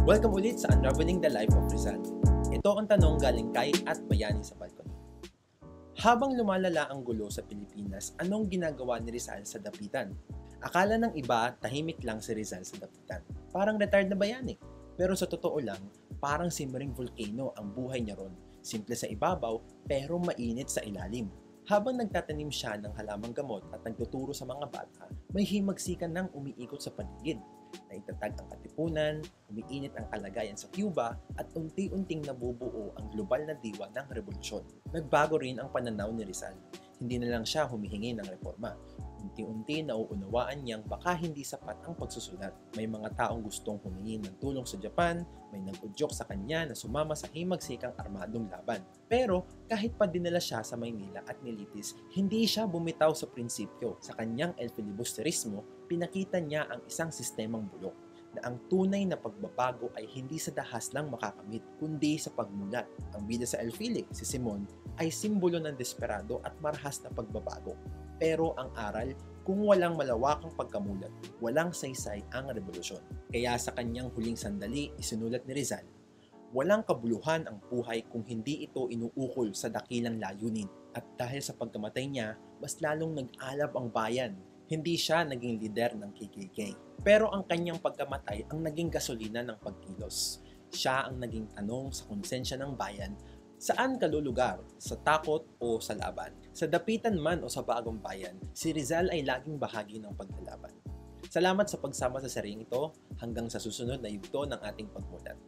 Welcome ulit sa Unraveling the Life of Rizal. Ito ang tanong galing kay at Bayani sa Balcony. Habang lumalala ang gulo sa Pilipinas, anong ginagawa ni Rizal sa dapitan? Akala ng iba, tahimik lang si Rizal sa dapitan. Parang retired na bayani. Pero sa totoo lang, parang simmering volcano ang buhay niya ron. Simple sa ibabaw, pero mainit sa ilalim. Habang nagtatanim siya ng halamang gamot at nagtuturo sa mga bata, may himagsikan ng umiikot sa paligid. Naitatag ang katipunan, umiinit ang kalagayan sa Cuba, at unti-unting nabubuo ang global na diwa ng revolusyon. Nagbago rin ang pananaw ni Rizal. Hindi na lang siya humihingi ng reforma. Unti-unti nauunawaan niyang baka hindi sapat ang pagsusulat. May mga taong gustong humingi ng tulong sa Japan, may nag-udyok sa kanya na sumama sa himagsikang armadong laban. Pero kahit pa dinala siya sa Maynila at nilitis, hindi siya bumitaw sa prinsipyo. Sa kanyang El Filibusterismo, pinakita niya ang isang sistemang bulok na ang tunay na pagbabago ay hindi sa dahas lang makakamit, kundi sa pagmulat. Ang bida sa El Fili, si Simon, ay simbolo ng desperado at marahas na pagbabago. Pero ang aral, kung walang malawakang pagkamulat, walang saysay ang revolusyon. Kaya sa kanyang huling sandali, isinulat ni Rizal, walang kabuluhan ang buhay kung hindi ito inuukol sa dakilang layunin. At dahil sa pagkamatay niya, mas lalong nag-alab ang bayan. Hindi siya naging lider ng KKK. Pero ang kanyang pagkamatay ang naging gasolina ng pagkilos. Siya ang naging tanong sa konsensya ng bayan, saan ka lulugar? Sa takot o sa laban? Sa dapitan man o sa bagong bayan, si Rizal ay laging bahagi ng paglalaban. Salamat sa pagsama sa seryeng ito. Hanggang sa susunod na yugto ng ating pagmulat.